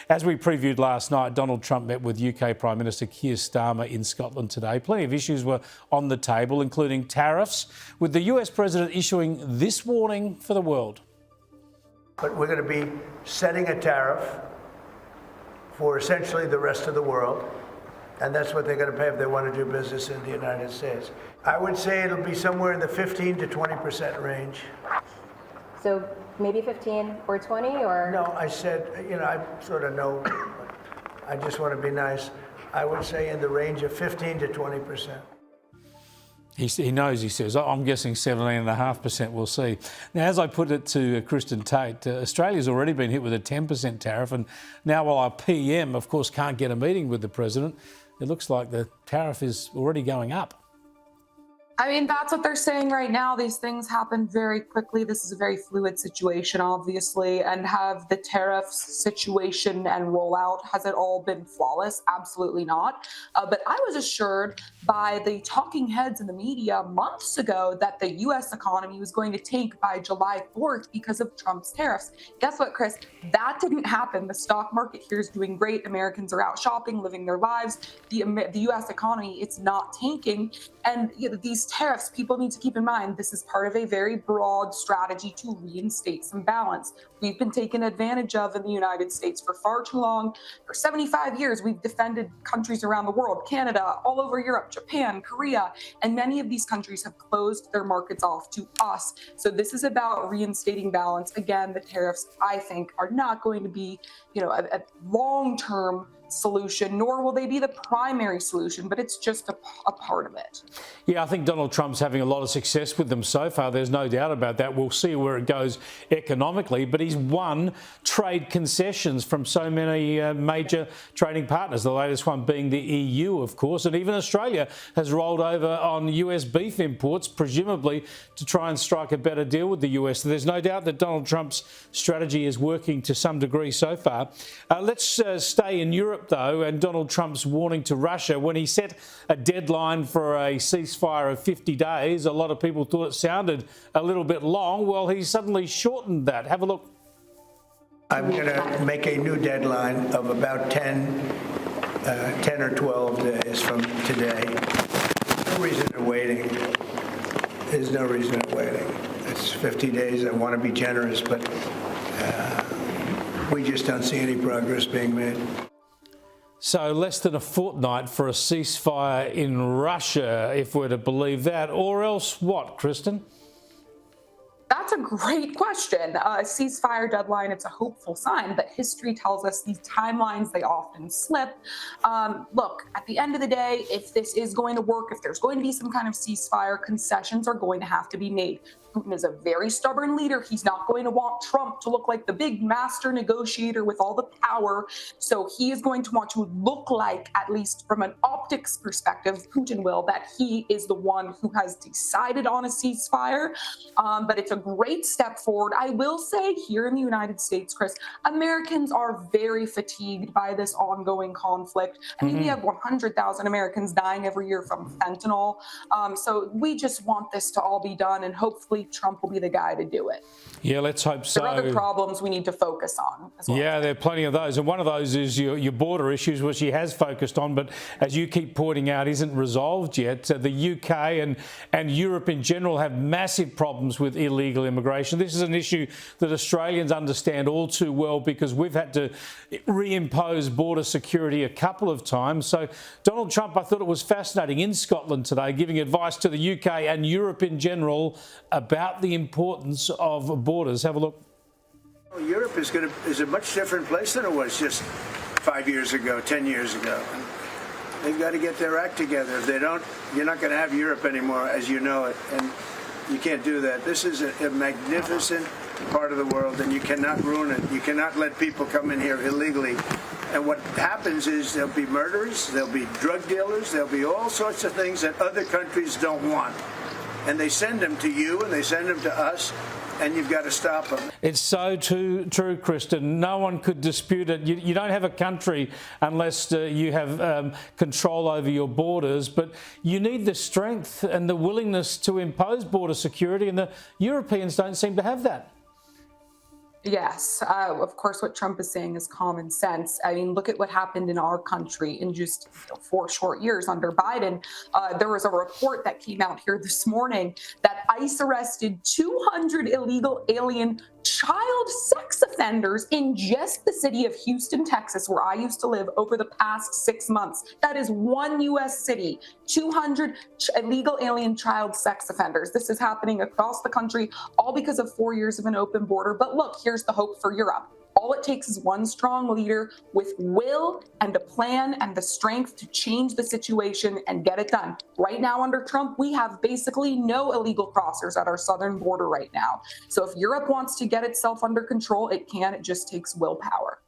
As we previewed last night, Donald Trump met with UK Prime Minister Keir Starmer in Scotland today. Plenty of issues were on the table, including tariffs, with the US President issuing this warning for the world. But we're going to be setting a tariff for essentially the rest of the world, and that's what they're going to pay if they want to do business in the United States. I would say it'll be somewhere in the 15 to 20% range. So maybe 15 or 20, or? No, I said, I sort of know. I just want to be nice. I would say in the range of 15 to 20%. He knows, he says. I'm guessing 17.5%, we'll see. Now, as I put it to Kristen Tate, Australia's already been hit with a 10% tariff, and now while our PM, of course, can't get a meeting with the President, it looks like the tariff is already going up. I mean, that's what they're saying right now. These things happen very quickly. This is a very fluid situation, obviously, and have the tariffs situation and rollout, has it all been flawless? Absolutely not. But I was assured by the talking heads in the media months ago that the U.S. economy was going to tank by July 4th because of Trump's tariffs. Guess what, Chris? That didn't happen. The stock market here is doing great. Americans are out shopping, living their lives. The U.S. economy, it's not tanking. And these tariffs, people need to keep in mind, this is part of a very broad strategy to reinstate some balance. We've been taken advantage of in the United States for far too long. For 75 years, we've defended countries around the world, Canada, all over Europe, Japan, Korea, and many of these countries have closed their markets off to us. So this is about reinstating balance. Again, the tariffs, I think, are not going to be, a long-term solution, nor will they be the primary solution, but it's just a part of it. Yeah, I think Donald Trump's having a lot of success with them so far. There's no doubt about that. We'll see where it goes economically, but he's won trade concessions from so many major trading partners, the latest one being the EU, of course, and even Australia has rolled over on US beef imports, presumably to try and strike a better deal with the US. So there's no doubt that Donald Trump's strategy is working to some degree so far. Let's stay in Europe, though, and Donald Trump's warning to Russia when he set a deadline for a ceasefire of 50 days. A lot of people thought it sounded a little bit long. Well, he suddenly shortened that. Have a look. I'm going to make a new deadline of about 10 or 12 days from today. No reason in waiting. There's no reason in waiting. It's 50 days. I want to be generous, but we just don't see any progress being made. So less than a fortnight for a ceasefire in Russia, if we're to believe that, or else what, Kristen? That's a great question. A ceasefire deadline, it's a hopeful sign, but history tells us these timelines, they often slip. Look, at the end of the day, if this is going to work, if there's going to be some kind of ceasefire, concessions are going to have to be made. Putin is a very stubborn leader. He's not going to want Trump to look like the big master negotiator with all the power. So he is going to want to look like, at least from an optics perspective, Putin will, that he is the one who has decided on a ceasefire. But it's a great step forward. I will say here in the United States, Chris, Americans are very fatigued by this ongoing conflict. I mean, we have 100,000 Americans dying every year from fentanyl. So we just want this to all be done, and hopefully Trump will be the guy to do it. Yeah, let's hope so. There are other problems we need to focus on as well. Yeah, there are plenty of those. And one of those is your border issues, which he has focused on, but as you keep pointing out, isn't resolved yet. The UK and Europe in general have massive problems with illegal immigration. This is an issue that Australians understand all too well because we've had to reimpose border security a couple of times. So Donald Trump, I thought it was fascinating in Scotland today, giving advice to the UK and Europe in general about the importance of borders. Have a look. Europe is a much different place than it was just 5 years ago, 10 years ago. They've got to get their act together. If they don't, you're not going to have Europe anymore as you know it. And you can't do that. This is a magnificent part of the world, and you cannot ruin it. You cannot let people come in here illegally. And what happens is there'll be murderers, there'll be drug dealers, there'll be all sorts of things that other countries don't want. And they send them to you, and they send them to us, and you've got to stop them. It's so true, Kristen. No one could dispute it. You don't have a country unless you have control over your borders, but you need the strength and the willingness to impose border security, and the Europeans don't seem to have that. Yes, of course, what Trump is saying is common sense. I mean, look at what happened in our country in just 4 short years under Biden. There was a report that came out here this morning that ICE arrested 200 illegal alien child sex offenders in just the city of Houston, Texas, where I used to live, over the past 6 months. That is one U.S. city, 200 illegal alien child sex offenders. This is happening across the country, all because of 4 years of an open border. But look, here's the hope for Europe. All it takes is one strong leader with will and a plan and the strength to change the situation and get it done. Right now under Trump, we have basically no illegal crossers at our southern border right now. So if Europe wants to get itself under control, it can. It just takes willpower.